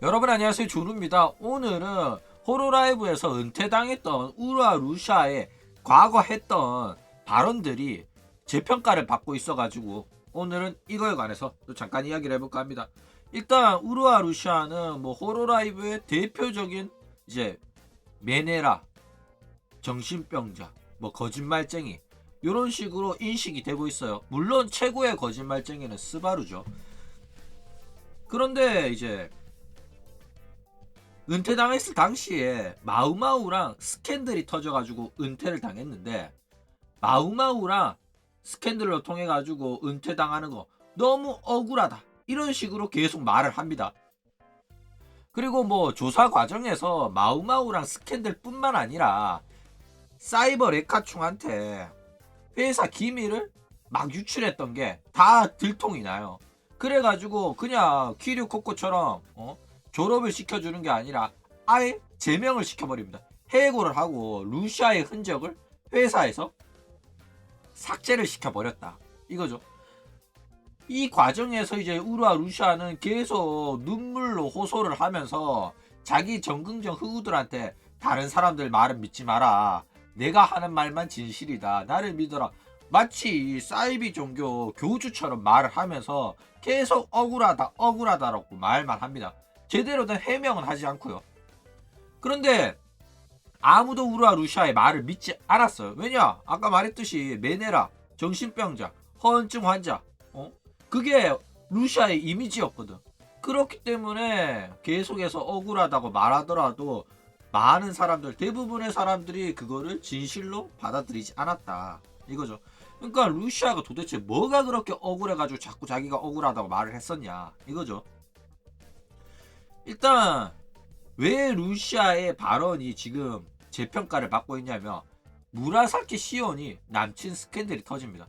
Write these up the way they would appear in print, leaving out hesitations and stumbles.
여러분 안녕하세요, 조루입니다. 오늘은 호로라이브에서 은퇴당했던 우루와 루샤의 과거 했던 발언들이 재평가를 받고 있어가지고 오늘은 이거에 관해서 또 잠깐 이야기를 해볼까 합니다. 일단 우루와 루샤는 뭐 호로라이브의 대표적인 이제 메네라, 정신병자, 뭐 거짓말쟁이 이런 식으로 인식이 되고 있어요. 물론 최고의 거짓말쟁이는 스바루죠. 그런데 이제 은퇴당했을 당시에 마우마우랑 스캔들이 터져가지고 은퇴를 당했는데, 마우마우랑 스캔들로 통해가지고 은퇴당하는 거 너무 억울하다 이런 식으로 계속 말을 합니다. 그리고 뭐 조사 과정에서 마우마우랑 스캔들 뿐만 아니라 사이버 레카충한테 회사 기밀을 막 유출했던 게 다 들통이 나요. 그래가지고 그냥 키류 코코처럼 졸업을 시켜주는 게 아니라 아예 제명을 시켜버립니다. 해고를 하고 루시아의 흔적을 회사에서 삭제를 시켜버렸다 이거죠. 이 과정에서 이제 우루와 루시아는 계속 눈물로 호소를 하면서 자기 정긍정 흑우들한테 다른 사람들 말은 믿지 마라, 내가 하는 말만 진실이다, 나를 믿어라, 마치 사이비 종교 교주처럼 말을 하면서 계속 억울하다라고 말만 합니다. 제대로 된 해명은 하지 않고요. 그런데 아무도 우루와 루시아의 말을 믿지 않았어요. 왜냐? 아까 말했듯이 메네라, 정신병자, 허언증 환자, 그게 루시아의 이미지였거든. 그렇기 때문에 계속해서 억울하다고 말하더라도 많은 사람들, 대부분의 사람들이 그거를 진실로 받아들이지 않았다 이거죠. 그러니까 루시아가 도대체 뭐가 그렇게 억울해가지고 자꾸 자기가 억울하다고 말을 했었냐 이거죠. 일단 왜 루시아의 발언이 지금 재평가를 받고 있냐면, 무라사키 시온이 남친 스캔들이 터집니다.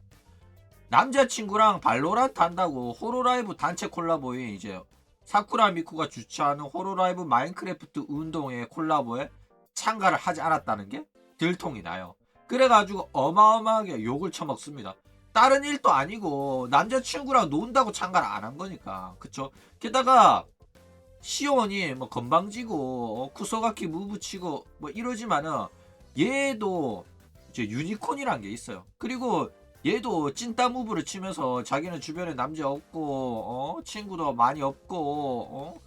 남자친구랑 발로란트 한다고 호로라이브 단체 콜라보인 이제 사쿠라 미쿠가 주최하는 호로라이브 마인크래프트 운동회 콜라보에 참가를 하지 않았다는 게 들통이 나요. 그래가지고 어마어마하게 욕을 처먹습니다. 다른 일도 아니고 남자친구랑 논다고 참가를 안 한 거니까, 그쵸? 게다가 시온이 뭐 건방지고 쿠소가키 무브 치고 뭐 이러지만은 얘도 이제 유니콘이란 게 있어요. 그리고 얘도 찐따 무브를 치면서 자기는 주변에 남자 없고 친구도 많이 없고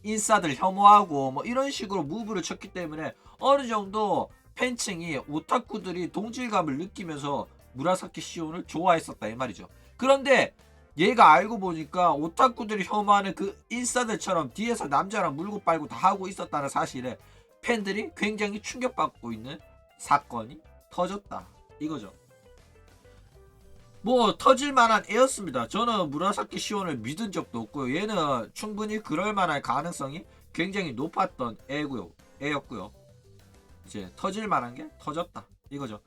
인싸들 혐오하고 뭐 이런 식으로 무브를 쳤기 때문에 어느 정도 팬층이 오타쿠들이 동질감을 느끼면서 무라사키 시온을 좋아했었다 이 말이죠. 그런데 얘가 알고 보니까 오타쿠들이 혐오하는 그 인싸들처럼 뒤에서 남자랑 물고 빨고 다 하고 있었다는 사실에 팬들이 굉장히 충격받고 있는 사건이 터졌다 이거죠. 뭐 터질 만한 애였습니다. 저는 무라사키 시온을 믿은 적도 없고요. 얘는 충분히 그럴 만한 가능성이 굉장히 높았던 애였고요. 이제 터질 만한 게 터졌다 이거죠.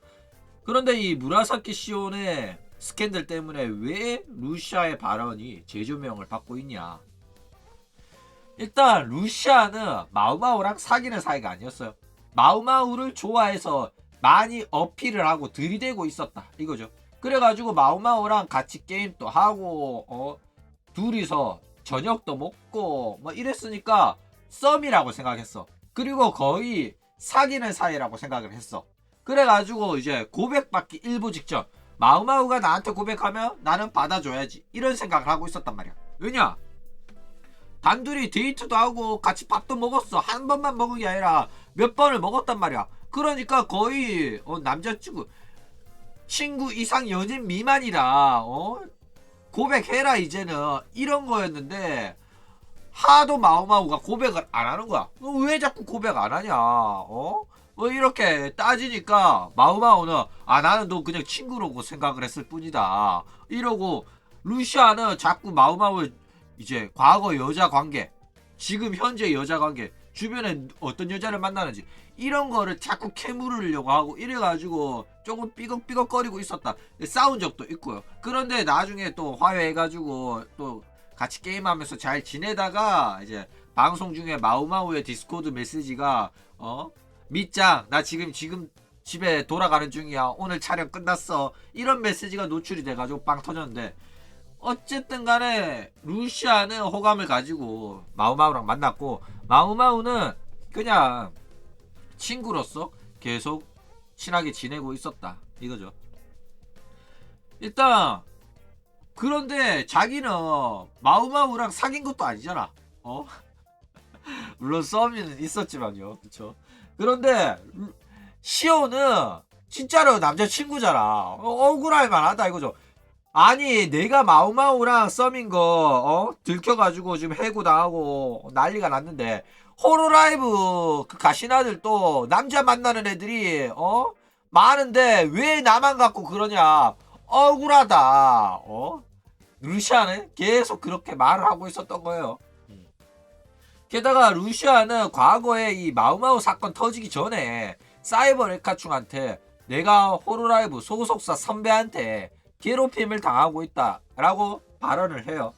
그런데 이 무라사키 시온의 스캔들 때문에 왜 루시아의 발언이 재조명을 받고 있냐? 일단 루시아는 마우마우랑 사귀는 사이가 아니었어요. 마우마우를 좋아해서 많이 어필을 하고 들이대고 있었다 이거죠. 그래가지고 마우마우랑 같이 게임도 하고 둘이서 저녁도 먹고 뭐 이랬으니까 썸이라고 생각했어. 그리고 거의 사귀는 사이라고 생각을 했어. 그래가지고 이제 고백받기 일부 직전 마우마우가 나한테 고백하면 나는 받아줘야지 이런 생각을 하고 있었단 말이야. 왜냐? 단둘이 데이트도 하고 같이 밥도 먹었어. 한 번만 먹은 게 아니라 몇 번을 먹었단 말이야. 그러니까 거의 친구 이상 연인 미만이다. 고백해라 이제는 이런 거였는데 하도 마우마우가 고백을 안 하는 거야. 왜 자꾸 고백 안 하냐? 뭐 이렇게 따지니까 마우마우는 나는 너 그냥 친구라고 생각을 했을 뿐이다 이러고, 루시아는 자꾸 마우마우 이제 과거 여자 관계, 지금 현재 여자 관계, 주변에 어떤 여자를 만나는지 이런 거를 자꾸 캐물으려고 하고 이래가지고 조금 삐걱삐걱거리고 있었다. 싸운 적도 있고요. 그런데 나중에 또 화해해가지고 또 같이 게임하면서 잘 지내다가 이제 방송 중에 마우마우의 디스코드 메시지가 밑장 나 지금 집에 돌아가는 중이야, 오늘 촬영 끝났어, 이런 메시지가 노출이 돼가지고 빵 터졌는데 어쨌든 간에 루시아는 호감을 가지고 마우마우랑 만났고, 마우마우는 그냥 친구로서 계속 친하게 지내고 있었다 이거죠. 일단 그런데 자기는 마우마우랑 사귄 것도 아니잖아. 물론 썸은 있었지만요. 그쵸? 그런데 시오는 진짜로 남자친구잖아. 억울할 만하다 이거죠. 아니 내가 마우마우랑 썸인 거 들켜가지고 지금 해고당하고 난리가 났는데, 호로라이브 그 가시나들도 남자 만나는 애들이 많은데 왜 나만 갖고 그러냐. 억울하다. 루시아는 계속 그렇게 말을 하고 있었던 거예요. 게다가 루시아는 과거에 이 마우마우 사건 터지기 전에 사이버 레카충한테 내가 호로라이브 소속사 선배한테 괴롭힘을 당하고 있다 라고 발언을 해요.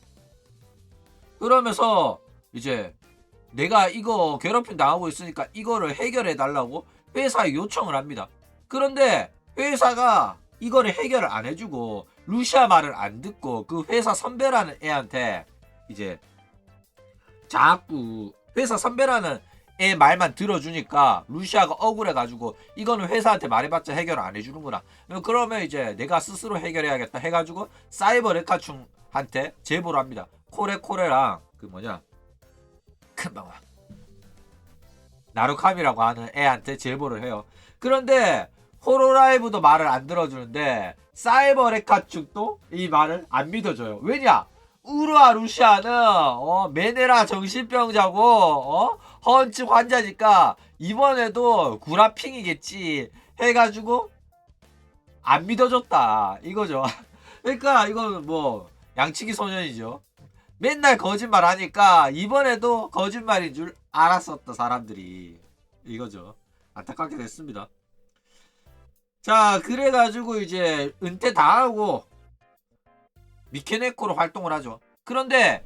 그러면서 이제 내가 이거 괴롭힘 당하고 있으니까 이거를 해결해 달라고 회사에 요청을 합니다. 그런데 회사가 이거를 해결을 안 해주고 루시아 말을 안 듣고 그 회사 선배라는 애한테 이제 자꾸 회사 선배라는 애 말만 들어주니까 루시아가 억울해가지고 이거는 회사한테 말해봤자 해결 안 해주는구나. 그러면 이제 내가 스스로 해결해야겠다 해가지고 사이버 레카충한테 제보를 합니다. 코레코레랑 그 뭐냐 금방 와 나루카미라고 하는 애한테 제보를 해요. 그런데 호로라이브도 말을 안 들어주는데 사이버 레카충도 이 말을 안 믿어줘요. 왜냐? 우루아 루시아는 메네라 정신병자고 허언증 환자니까 이번에도 구라핑이겠지 해가지고 안 믿어줬다 이거죠. 그러니까 이건 뭐 양치기 소년이죠. 맨날 거짓말 하니까 이번에도 거짓말인 줄 알았었다 사람들이 이거죠. 안타깝게 됐습니다. 자 그래가지고 이제 은퇴 다 하고 미케네코로 활동을 하죠. 그런데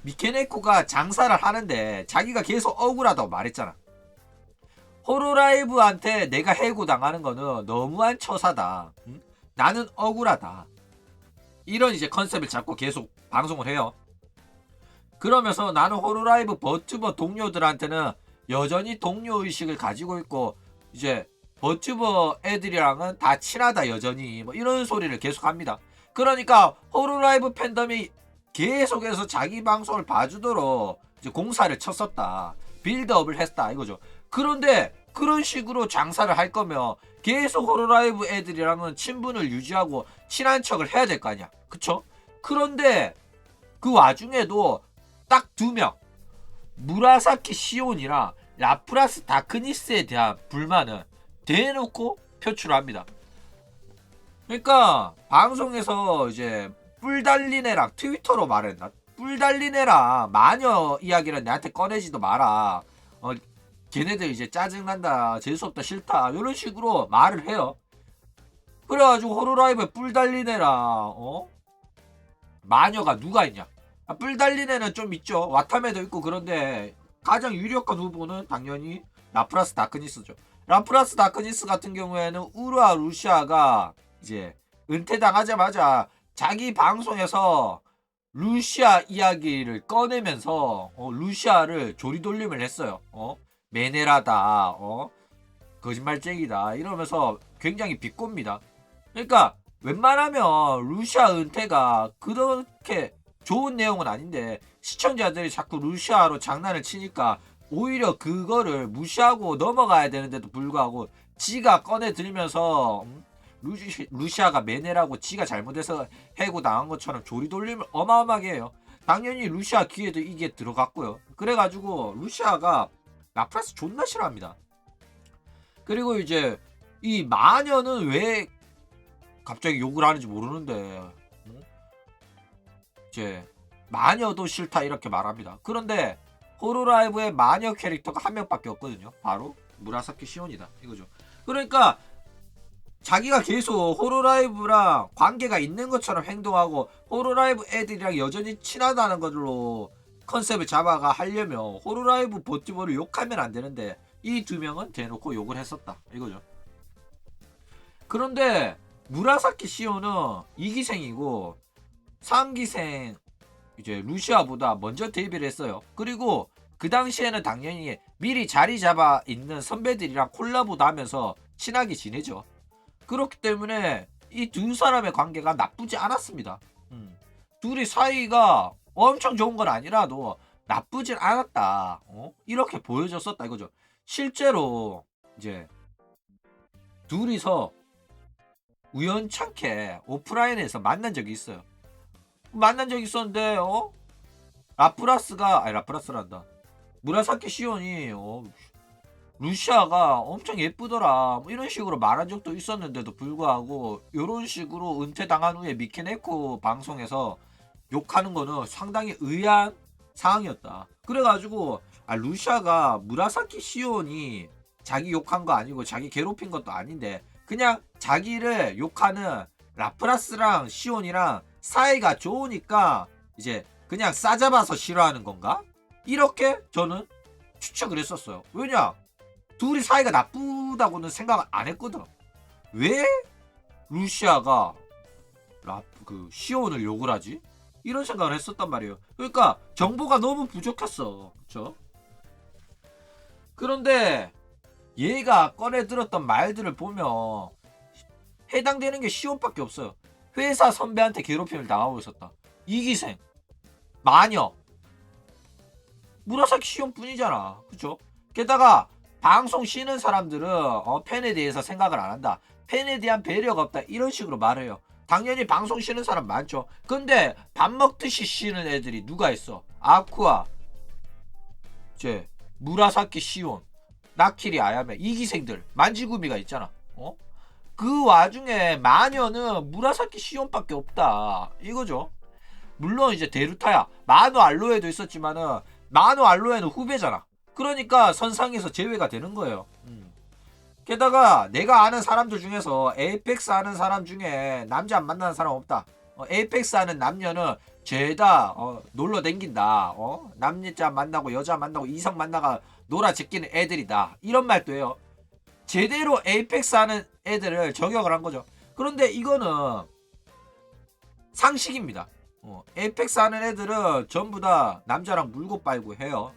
미케네코가 장사를 하는데 자기가 계속 억울하다고 말했잖아. 호로라이브한테 내가 해고당하는 거는 너무한 처사다. 응? 나는 억울하다. 이런 이제 컨셉을 잡고 계속 방송을 해요. 그러면서 나는 호로라이브 버튜버 동료들한테는 여전히 동료의식을 가지고 있고 이제 버튜버 애들이랑은 다 친하다 여전히 뭐 이런 소리를 계속 합니다. 그러니까 호로라이브 팬덤이 계속해서 자기 방송을 봐주도록 이제 공사를 쳤었다. 빌드업을 했다 이거죠. 그런데 그런 식으로 장사를 할 거면 계속 호로라이브 애들이랑은 친분을 유지하고 친한 척을 해야 될 거 아니야. 그쵸? 그런데 그 와중에도 딱 2명 무라사키 시온이랑 라프라스 다크니스에 대한 불만을 대놓고 표출합니다. 그러니까 방송에서 이제 뿔 달린 애랑 트위터로 말했나? 뿔 달린 애랑 마녀 이야기를 내한테 꺼내지도 마라. 걔네들 이제 짜증난다, 재수없다, 싫다 이런 식으로 말을 해요. 그래가지고 호로라이브에 뿔 달린 애랑 마녀가 누가 있냐? 뿔 달린 애는 좀 있죠. 와타메도 있고. 그런데 가장 유력한 후보는 당연히 라프라스 다크니스죠. 라프라스 다크니스 같은 경우에는 우루아 루시아가 이제 은퇴당하자마자 자기 방송에서 루시아 이야기를 꺼내면서 루시아를 조리돌림을 했어요. 매네라다, 거짓말쟁이다 이러면서 굉장히 비꼽니다. 그러니까 웬만하면 루시아 은퇴가 그렇게 좋은 내용은 아닌데 시청자들이 자꾸 루시아로 장난을 치니까 오히려 그거를 무시하고 넘어가야 되는데도 불구하고 지가 꺼내 들면서 루시아가 매네라고 지가 잘못해서 해고당한 것처럼 조리돌림을 어마어마하게 해요. 당연히 루시아 귀에도 이게 들어갔고요. 그래가지고 루시아가 라프라스 존나 싫어합니다. 그리고 이제 이 마녀는 왜 갑자기 욕을 하는지 모르는데 이제 마녀도 싫다 이렇게 말합니다. 그런데 호로라이브의 마녀 캐릭터가 한 명밖에 없거든요. 바로 무라사키 시온이다 이거죠. 그러니까 자기가 계속 호로라이브랑 관계가 있는 것처럼 행동하고 호로라이브 애들이랑 여전히 친하다는 걸로 컨셉을 잡아가 하려면 호로라이브 버티버를 욕하면 안 되는데 이 2명은 대놓고 욕을 했었다 이거죠. 그런데 무라사키 시온은 이기생이고 3기생 이제 루시아보다 먼저 데뷔를 했어요. 그리고 그 당시에는 당연히 미리 자리 잡아 있는 선배들이랑 콜라보도 하면서 친하게 지내죠. 그렇기 때문에 이 두 사람의 관계가 나쁘지 않았습니다. 둘이 사이가 엄청 좋은 건 아니라도 나쁘진 않았다. 이렇게 보여줬었다 이거죠. 실제로 이제 둘이서 우연찮게 오프라인에서 만난 적이 있어요. 만난 적이 있었는데 라프라스란다. 무라사키 시온이 루시아가 엄청 예쁘더라 뭐 이런 식으로 말한 적도 있었는데도 불구하고 이런 식으로 은퇴당한 후에 미케네코 방송에서 욕하는 거는 상당히 의아한 상황이었다. 그래가지고 루시아가 무라사키 시온이 자기 욕한 거 아니고 자기 괴롭힌 것도 아닌데 그냥 자기를 욕하는 라프라스랑 시온이랑 사이가 좋으니까 이제 그냥 싸잡아서 싫어하는 건가? 이렇게 저는 추측을 했었어요. 왜냐? 둘이 사이가 나쁘다고는 생각을 안 했거든. 왜 루시아가 시온을 욕을 하지? 이런 생각을 했었단 말이에요. 그러니까 정보가 너무 부족했어. 그쵸? 그런데 얘가 꺼내 들었던 말들을 보면 해당되는 게 시온밖에 없어요. 회사 선배한테 괴롭힘을 당하고 있었다. 이기생, 마녀, 무라사키 시온뿐이잖아. 그쵸? 게다가 방송 쉬는 사람들은 팬에 대해서 생각을 안 한다. 팬에 대한 배려가 없다. 이런 식으로 말해요. 당연히 방송 쉬는 사람 많죠. 근데 밥 먹듯이 쉬는 애들이 누가 있어? 아쿠아, 무라사키 시온, 나키리 아야메, 이기생들, 만지구미가 있잖아. 그 와중에 마녀는 무라사키 시온밖에 없다. 이거죠. 물론 이제 데루타야, 마노 알로에도 있었지만은 마노 알로에는 후배잖아. 그러니까 선상에서 제외가 되는 거예요. 게다가 내가 아는 사람들 중에서 에이펙스 하는 사람 중에 남자 안 만나는 사람 없다. 에이펙스 하는 남녀는 죄다 놀러 댕긴다. 남자 만나고 여자 만나고 이성 만나가 놀아 제끼는 애들이다. 이런 말도 해요. 제대로 에이펙스 하는 애들을 저격을 한 거죠. 그런데 이거는 상식입니다. 에이펙스 하는 애들은 전부 다 남자랑 물고 빨고 해요.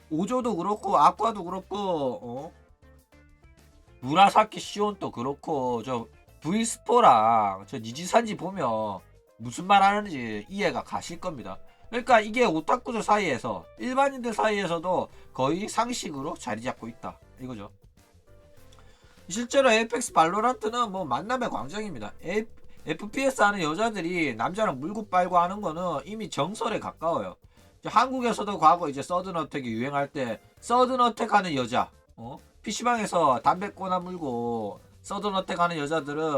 오조도 그렇고 아쿠아도 그렇고 무라사키 시온도 그렇고 저 브이스포랑 저 니지산지 보면 무슨 말 하는지 이해가 가실 겁니다. 그러니까 이게 오타쿠들 사이에서 일반인들 사이에서도 거의 상식으로 자리 잡고 있다 이거죠. 실제로 에이펙스 발로란트는 뭐 만남의 광장입니다. FPS 하는 여자들이 남자랑 물고 빨고 하는 거는 이미 정설에 가까워요. 한국에서도 과거 이제 서든어택이 유행할 때 서든어택 하는 여자 PC방에서 담배 꼬나 물고 서든어택 하는 여자들은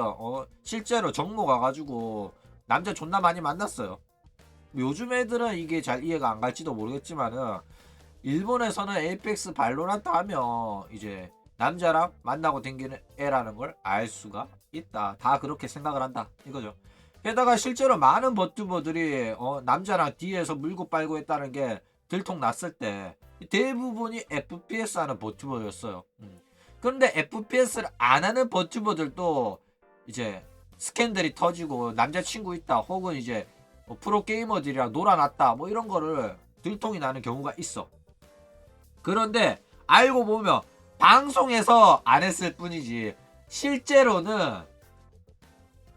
실제로 정모 가가지고 남자 존나 많이 만났어요. 요즘 애들은 이게 잘 이해가 안 갈지도 모르겠지만은 일본에서는 에이펙스 발로란트 하면 이제 남자랑 만나고 댕기는 애라는 걸 알 수가 있다. 다 그렇게 생각을 한다 이거죠. 게다가 실제로 많은 버튜버들이 남자랑 뒤에서 물고 빨고 했다는 게 들통났을 때 대부분이 FPS 하는 버튜버였어요. 그런데 FPS를 안 하는 버튜버들도 이제 스캔들이 터지고 남자친구 있다 혹은 이제 프로게이머들이랑 놀아놨다 뭐 이런 거를 들통이 나는 경우가 있어. 그런데 알고 보면 방송에서 안 했을 뿐이지 실제로는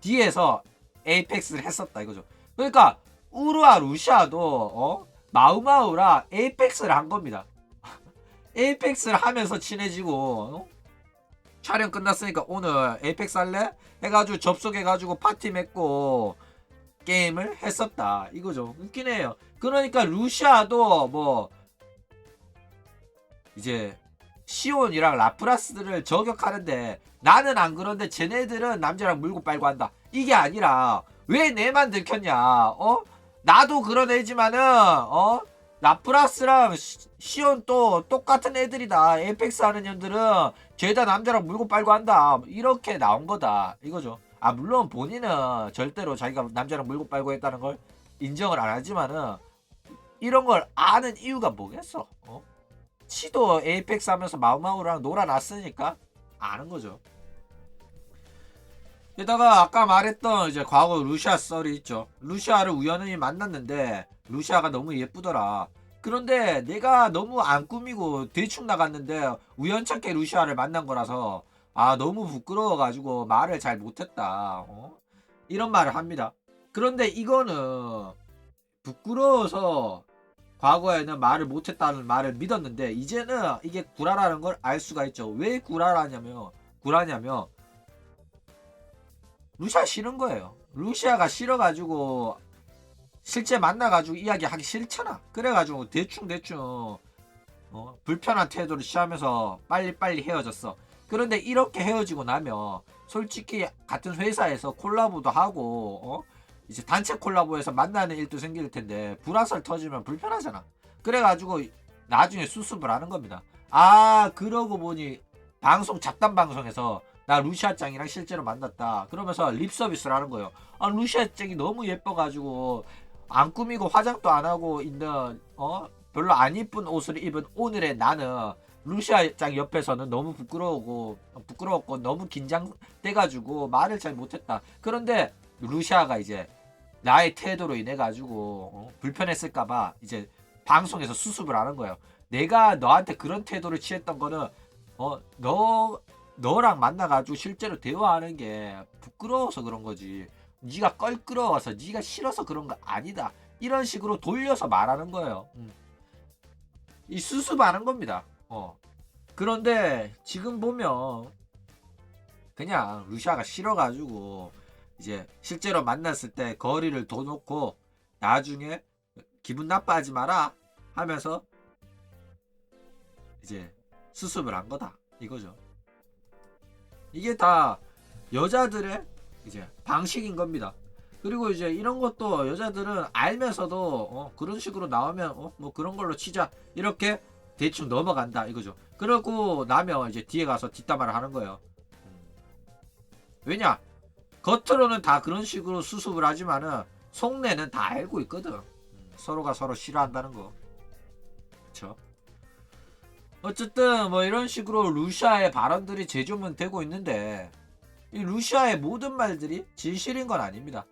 뒤에서 에이펙스를 했었다 이거죠. 그러니까 우루와 루시아도 마우마우랑 에이펙스를 한 겁니다. 에이펙스를 하면서 친해지고 촬영 끝났으니까 오늘 에이펙스 할래? 해가지고 접속해가지고 파티 맺고 게임을 했었다 이거죠. 웃기네요. 그러니까 루시아도 뭐 이제 시온이랑 라프라스를 저격하는데 나는 안 그런데 쟤네들은 남자랑 물고 빨고 한다. 이게 아니라 왜 내만 들켰냐? 나도 그런 애지만은 라프라스랑 시온 또 똑같은 애들이다. 에이펙스 하는 년들은 죄다 남자랑 물고 빨고 한다. 이렇게 나온 거다. 이거죠. 물론 본인은 절대로 자기가 남자랑 물고 빨고 했다는 걸 인정을 안 하지만은 이런 걸 아는 이유가 뭐겠어? 치도 에이펙스 하면서 마우마우랑 놀아놨으니까 아는 거죠. 게다가 아까 말했던 이제 과거 루시아 썰이 있죠. 루시아를 우연히 만났는데 루시아가 너무 예쁘더라. 그런데 내가 너무 안 꾸미고 대충 나갔는데 우연찮게 루시아를 만난 거라서 아 너무 부끄러워가지고 말을 잘 못했다. 이런 말을 합니다. 그런데 이거는 부끄러워서 과거에는 말을 못했다는 말을 믿었는데 이제는 이게 구라라는 걸 알 수가 있죠. 왜 구라냐면 루시아 싫은 거예요. 루시아가 싫어가지고 실제 만나가지고 이야기하기 싫잖아. 그래가지고 대충 불편한 태도를 취하면서 빨리빨리 헤어졌어. 그런데 이렇게 헤어지고 나면 솔직히 같은 회사에서 콜라보도 하고 이제 단체 콜라보에서 만나는 일도 생길 텐데 불화설 터지면 불편하잖아. 그래가지고 나중에 수습을 하는 겁니다. 아 그러고 보니 잡담 방송에서 나 루시아 짱이랑 실제로 만났다. 그러면서 립 서비스를 하는 거예요. 아 루시아 짱이 너무 예뻐가지고 안 꾸미고 화장도 안 하고 있는 별로 안 이쁜 옷을 입은 오늘의 나는 루시아 짱 옆에서는 너무 부끄러웠고 너무 긴장돼가지고 말을 잘 못했다. 그런데 루시아가 이제 나의 태도로 인해 가지고 불편했을까봐 이제 방송에서 수습을 하는 거예요. 내가 너한테 그런 태도를 취했던 거는 너랑 만나가지고 실제로 대화하는 게 부끄러워서 그런 거지. 네가 껄끄러워서 네가 싫어서 그런 거 아니다. 이런 식으로 돌려서 말하는 거예요. 이 수습하는 겁니다. 그런데 지금 보면 그냥 루시아가 싫어가지고 이제 실제로 만났을 때 거리를 둬놓고 나중에 기분 나빠하지 마라 하면서 이제 수습을 한 거다 이거죠. 이게 다 여자들의 이제 방식인 겁니다. 그리고 이제 이런 것도 여자들은 알면서도 그런 식으로 나오면 뭐 그런 걸로 치자 이렇게 대충 넘어간다 이거죠. 그러고 나면 이제 뒤에 가서 뒷담화를 하는 거예요. 왜냐? 겉으로는 다 그런 식으로 수습을 하지만은 속내는 다 알고 있거든. 서로가 서로 싫어한다는 거. 그쵸? 어쨌든 뭐 이런 식으로 루시아의 발언들이 재조문 되고 있는데 이 루시아의 모든 말들이 진실인 건 아닙니다.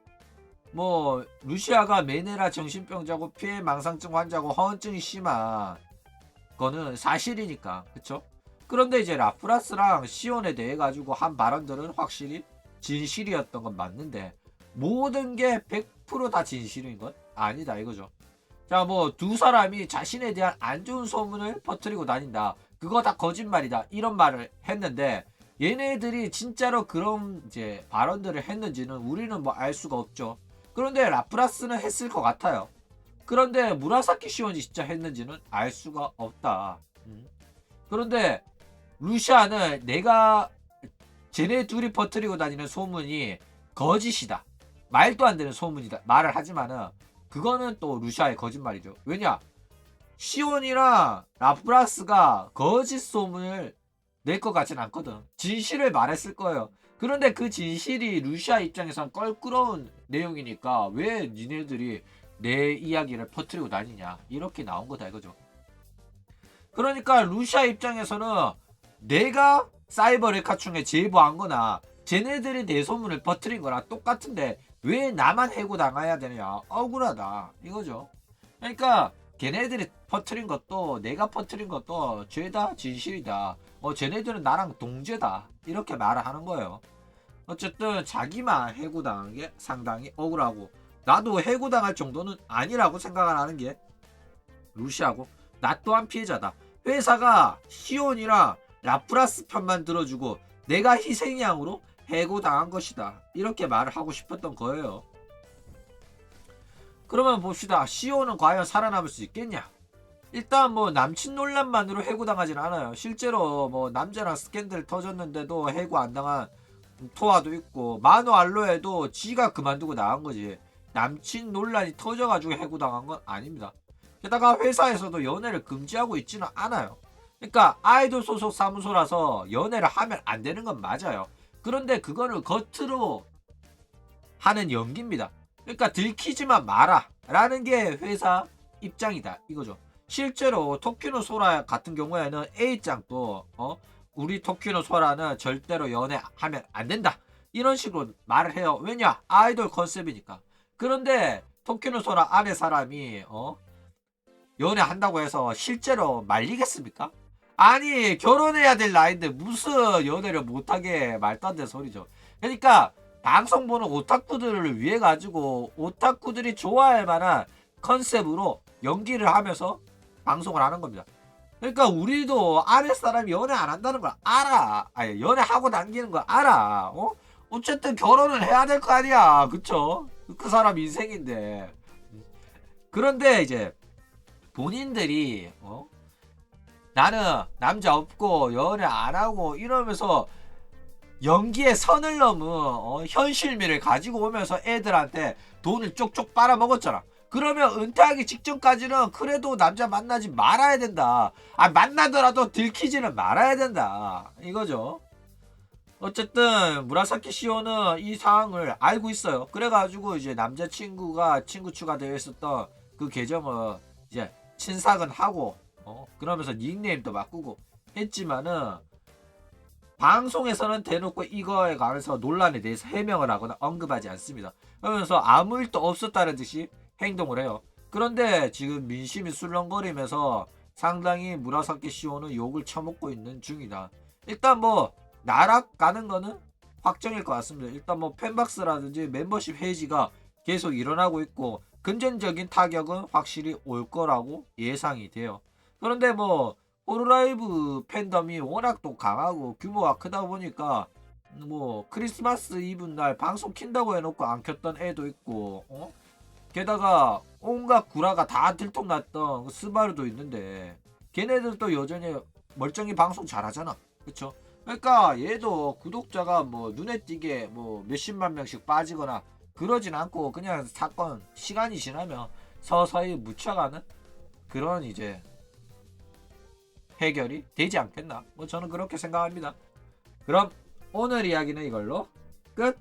뭐 루시아가 메네라 정신병자고 피해 망상증 환자고 허언증이 심한 거는 사실이니까 그쵸? 그런데 이제 라프라스랑 시온에 대해 가지고 한 발언들은 확실히 진실이었던 건 맞는데 모든 게 100%다 진실인 건 아니다 이거죠. 자 뭐 두 사람이 자신에 대한 안 좋은 소문을 퍼뜨리고 다닌다. 그거 다 거짓말이다. 이런 말을 했는데 얘네들이 진짜로 그런 이제 발언들을 했는지는 우리는 뭐 알 수가 없죠. 그런데 라프라스는 했을 것 같아요. 그런데 무라사키 시온이 진짜 했는지는 알 수가 없다. 그런데 루시아는 내가 쟤네 둘이 퍼뜨리고 다니는 소문이 거짓이다. 말도 안 되는 소문이다. 말을 하지만은 그거는 또 루시아의 거짓말이죠. 왜냐? 시온이랑 라프라스가 거짓 소문을 낼 것 같진 않거든. 진실을 말했을 거예요. 그런데 그 진실이 루시아 입장에선 껄끄러운 내용이니까 왜 니네들이 내 이야기를 퍼뜨리고 다니냐 이렇게 나온 거다 이거죠. 그러니까 루시아 입장에서는 내가 사이버 레카충에 제보한 거나 쟤네들이 내 소문을 퍼뜨린 거나 똑같은데 왜 나만 해고당해야 되냐 억울하다 이거죠. 그러니까 걔네들이 퍼뜨린 것도 내가 퍼뜨린 것도 죄다 진실이다. 쟤네들은 나랑 동죄다 이렇게 말을 하는 거예요. 어쨌든 자기만 해고당한 게 상당히 억울하고 나도 해고당할 정도는 아니라고 생각을 하는 게 루시아고 나 또한 피해자다. 회사가 시온이랑 라프라스 편만 들어주고 내가 희생양으로 해고당한 것이다. 이렇게 말을 하고 싶었던 거예요. 그러면 봅시다. 시온은 과연 살아남을 수 있겠냐? 일단 뭐 남친 논란만으로 해고당하진 않아요. 실제로 뭐 남자랑 스캔들 터졌는데도 해고 안 당한 토아도 있고 마노 알로에도 지가 그만두고 나간 거지. 남친 논란이 터져가지고 해고당한 건 아닙니다. 게다가 회사에서도 연애를 금지하고 있지는 않아요. 그러니까 아이돌 소속 사무소라서 연애를 하면 안 되는 건 맞아요. 그런데 그거를 겉으로 하는 연기입니다. 그러니까 들키지만 마라 라는 게 회사 입장이다 이거죠. 실제로 토키노 소라 같은 경우에는 A짱도 우리 토키노 소라는 절대로 연애하면 안 된다 이런 식으로 말을 해요. 왜냐? 아이돌 컨셉이니까. 그런데 토키노소라 아내 사람이 연애한다고 해서 실제로 말리겠습니까? 아니 결혼해야 될 나이인데 무슨 연애를 못하게 말도 안 되는 소리죠. 그러니까 방송 보는 오타쿠들을 위해 가지고 오타쿠들이 좋아할 만한 컨셉으로 연기를 하면서 방송을 하는 겁니다. 그러니까 우리도 아랫 사람이 연애 안 한다는 걸 알아. 아니 연애하고 당기는 걸 알아. 어쨌든 결혼을 해야 될 거 아니야. 그쵸? 그 사람 인생인데. 그런데 이제 본인들이 나는 남자 없고 연애 안 하고 이러면서 연기의 선을 넘은 현실미를 가지고 오면서 애들한테 돈을 쪽쪽 빨아먹었잖아. 그러면 은퇴하기 직전까지는 그래도 남자 만나지 말아야 된다. 아 만나더라도 들키지는 말아야 된다. 이거죠. 어쨌든 무라사키 시오는 이 상황을 알고 있어요. 그래가지고 이제 남자친구가 친구 추가되어 있었던 그 계정을 이제 친삭은 하고 그러면서 닉네임도 바꾸고 했지만은 방송에서는 대놓고 이거에 관해서 논란에 대해서 해명을 하거나 언급하지 않습니다. 그러면서 아무 일도 없었다는 듯이 행동을 해요. 그런데 지금 민심이 술렁거리면서 상당히 무라사키 시오는 욕을 처먹고 있는 중이다. 일단 뭐 나락가는 거는 확정일 것 같습니다. 일단 뭐 팬박스라든지 멤버십 해지가 계속 일어나고 있고 금전적인 타격은 확실히 올 거라고 예상이 돼요. 그런데 뭐 호루라이브 팬덤이 워낙 또 강하고 규모가 크다 보니까 뭐 크리스마스 이브 날 방송 킨다고 해놓고 안 켰던 애도 있고 게다가 온갖 구라가 다 들통났던 그 스바루도 있는데 걔네들도 여전히 멀쩡히 방송 잘하잖아. 그쵸? 그러니까 얘도 구독자가 뭐 눈에 띄게 뭐 몇십만 명씩 빠지거나 그러진 않고 그냥 사건 시간이 지나면 서서히 묻혀가는 그런 이제 해결이 되지 않겠나. 뭐 저는 그렇게 생각합니다. 그럼 오늘 이야기는 이걸로 끝.